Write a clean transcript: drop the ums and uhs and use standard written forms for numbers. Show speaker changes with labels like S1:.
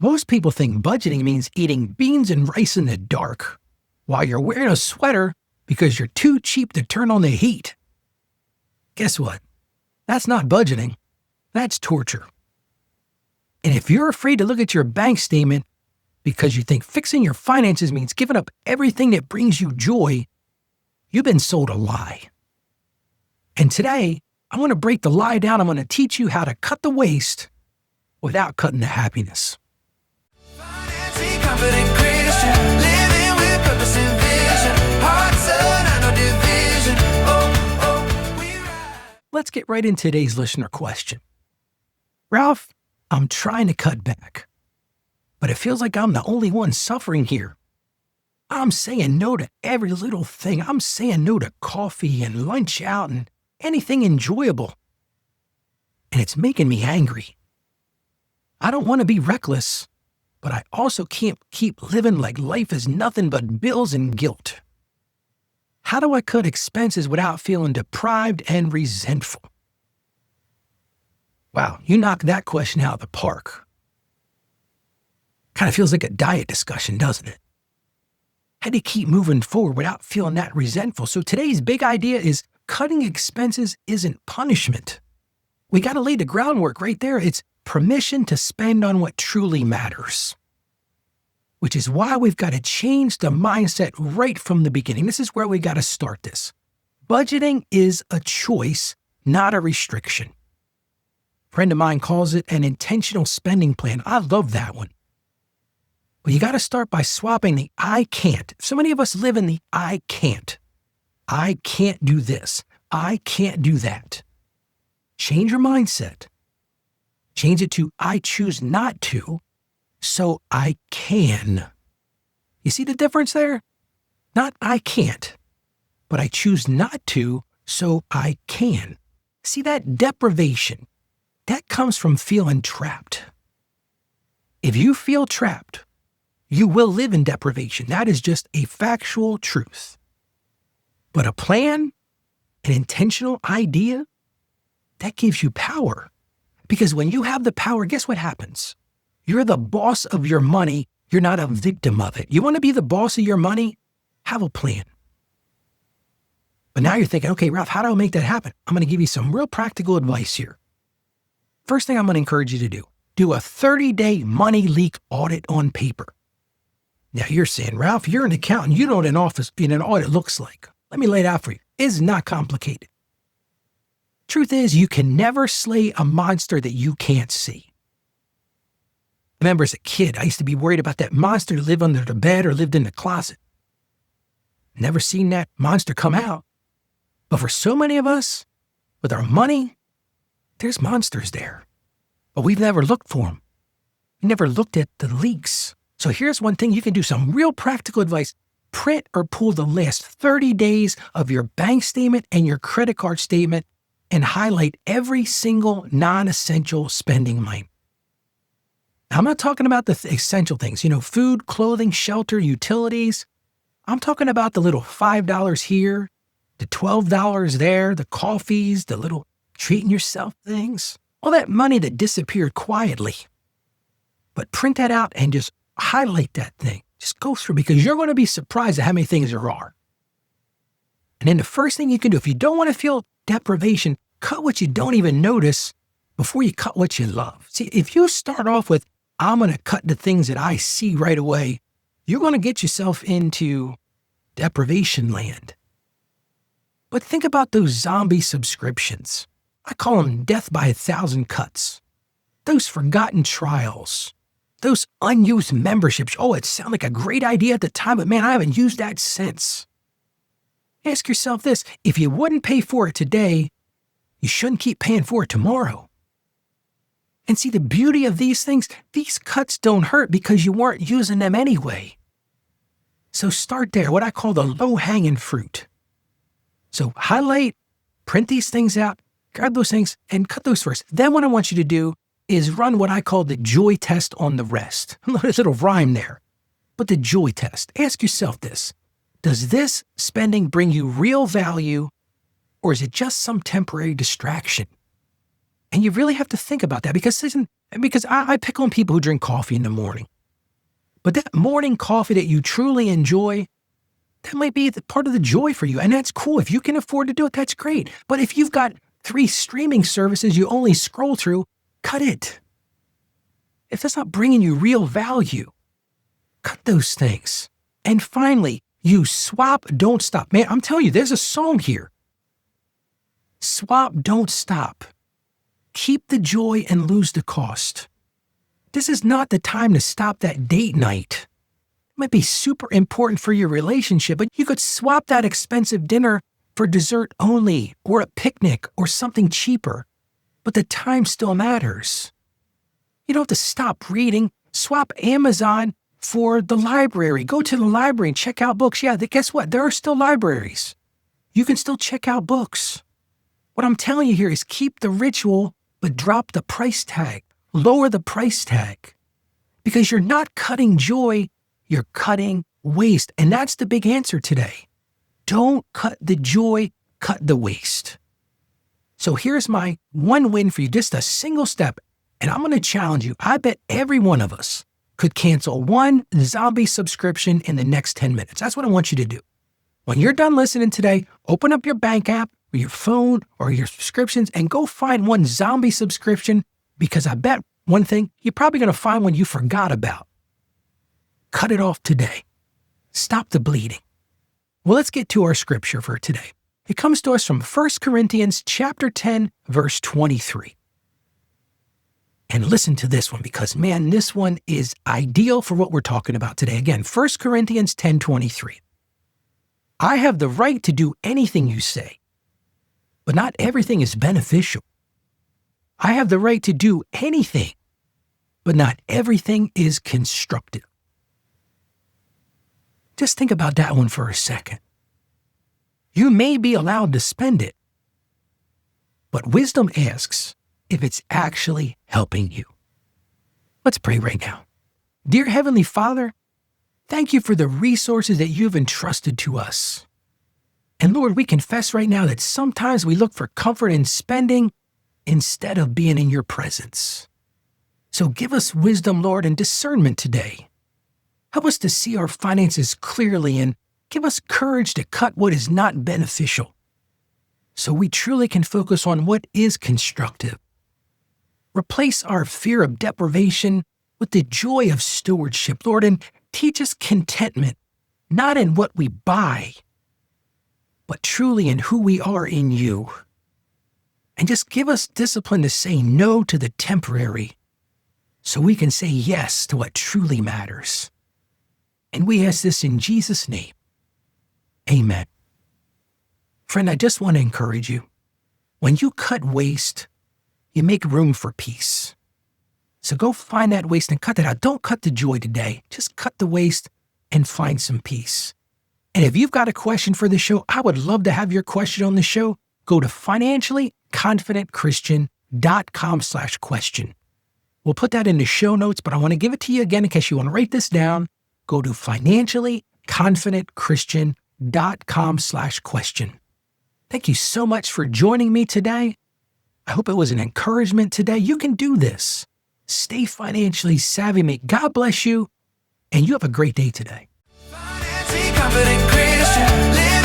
S1: Most people think budgeting means eating beans and rice in the dark while you're wearing a sweater because you're too cheap to turn on the heat. Guess what? That's not budgeting. That's torture. And if you're afraid to look at your bank statement because you think fixing your finances means giving up everything that brings you joy, you've been sold a lie. And today, I want to break the lie down. I'm going to teach you how to cut the waste without cutting the happiness. Let's get right into today's listener question. Ralph, I'm trying to cut back, but it feels like I'm the only one suffering here. I'm saying no to every little thing. I'm saying no to coffee and lunch out and anything enjoyable. And it's making me angry. I don't want to be reckless, but I also can't keep living like life is nothing but bills and guilt. How do I cut expenses without feeling deprived and resentful? Wow, you knocked that question out of the park. Kind of feels like a diet discussion, doesn't it? How do you keep moving forward without feeling that resentful? So today's big idea is cutting expenses isn't punishment. We got to lay the groundwork right there. It's permission to spend on what truly matters. Which is why we've got to change the mindset right from the beginning. This is where we got to start this. Budgeting is a choice, not a restriction. A friend of mine calls it an intentional spending plan. I love that one. But you got to start by swapping the I can't. So many of us live in the I can't. I can't do this. I can't do that. Change your mindset. Change it to I choose not to, so I can. You see the difference there? Not I can't, but I choose not to, so I can. See that deprivation? That comes from feeling trapped. If you feel trapped, you will live in deprivation. That is just a factual truth. But a plan, an intentional idea, that gives you power. Because when you have the power, guess what happens? You're the boss of your money. You're not a victim of it. You want to be the boss of your money? Have a plan. But now you're thinking, okay, Ralph, how do I make that happen? I'm going to give you some real practical advice here. First thing I'm going to encourage you to do a 30-day money leak audit on paper. Now you're saying, Ralph, you're an accountant. You know what an audit looks like. Let me lay it out for you. It's not complicated. Truth is, you can never slay a monster that you can't see. I remember as a kid, I used to be worried about that monster that lived under the bed or lived in the closet. Never seen that monster come out. But for so many of us, with our money, there's monsters there. But we've never looked for them. We never looked at the leaks. So here's one thing you can do, some real practical advice. Print or pull the last 30 days of your bank statement and your credit card statement and highlight every single non-essential spending line. Now, I'm not talking about the essential things, food, clothing, shelter, utilities. I'm talking about the little $5 here, the $12 there, the coffees, the little treating yourself things, all that money that disappeared quietly. But print that out and just highlight that thing. Just go through, because you're going to be surprised at how many things there are. And then the first thing you can do, if you don't want to feel deprivation, cut what you don't even notice before you cut what you love. See, if you start off with, I'm going to cut the things that I see right away, you're going to get yourself into deprivation land. But think about those zombie subscriptions. I call them death by 1,000 cuts. Those forgotten trials. Those unused memberships. Oh, it sounded like a great idea at the time, but man, I haven't used that since. Ask yourself this, if you wouldn't pay for it today, you shouldn't keep paying for it tomorrow. And see, the beauty of these things, these cuts don't hurt because you weren't using them anyway. So start there, what I call the low-hanging fruit. So highlight, print these things out, grab those things, and cut those first. Then what I want you to do is run what I call the joy test on the rest. A little rhyme there. But the joy test. Ask yourself this. Does this spending bring you real value, or is it just some temporary distraction? And you really have to think about that because I pick on people who drink coffee in the morning. But that morning coffee that you truly enjoy, that might be part of the joy for you. And that's cool. If you can afford to do it, that's great. But if you've got 3 streaming services you only scroll through, cut it. If that's not bringing you real value, cut those things. And finally, you swap, don't stop. Man, I'm telling you, there's a song here. Swap, don't stop. Keep the joy and lose the cost. This is not the time to stop that date night. It might be super important for your relationship, but you could swap that expensive dinner for dessert only, or a picnic, or something cheaper. But the time still matters. You don't have to stop reading. Swap Amazon for the library. Go to the library and check out books. Yeah, guess what? There are still libraries. You can still check out books. What I'm telling you here is keep the ritual, but drop the price tag. Lower the price tag. Because you're not cutting joy, you're cutting waste. And that's the big answer today. Don't cut the joy, cut the waste. So here's my one win for you, just a single step. And I'm going to challenge you. I bet every one of us could cancel 1 zombie subscription in the next 10 minutes. That's what I want you to do. When you're done listening today, open up your bank app or your phone or your subscriptions and go find 1 zombie subscription, because I bet one thing, you're probably going to find one you forgot about. Cut it off today. Stop the bleeding. Well, let's get to our scripture for today. It comes to us from 1 Corinthians chapter 10, verse 23. And listen to this one because, man, this one is ideal for what we're talking about today. Again, 1 Corinthians 10:23. I have the right to do anything you say, but not everything is beneficial. I have the right to do anything, but not everything is constructive. Just think about that one for a second. You may be allowed to spend it, but wisdom asks if it's actually helping you. Let's pray right now. Dear Heavenly Father, thank you for the resources that you've entrusted to us. And Lord, we confess right now that sometimes we look for comfort in spending instead of being in your presence. So give us wisdom, Lord, and discernment today. Help us to see our finances clearly and give us courage to cut what is not beneficial, so we truly can focus on what is constructive. Replace our fear of deprivation with the joy of stewardship, Lord, and teach us contentment, not in what we buy, but truly in who we are in you. And just give us discipline to say no to the temporary, so we can say yes to what truly matters. And we ask this in Jesus' name. Amen. Friend, I just want to encourage you. When you cut waste, you make room for peace. So go find that waste and cut that out. Don't cut the joy today. Just cut the waste and find some peace. And if you've got a question for the show, I would love to have your question on the show. Go to financiallyconfidentchristian.com/question. We'll put that in the show notes, but I want to give it to you again in case you want to write this down. Go to financiallyconfidentchristian.com/question. Thank you so much for joining me today. I hope it was an encouragement today. You can do this. Stay financially savvy. May God bless you, and you have a great day today. Financially confident Christian.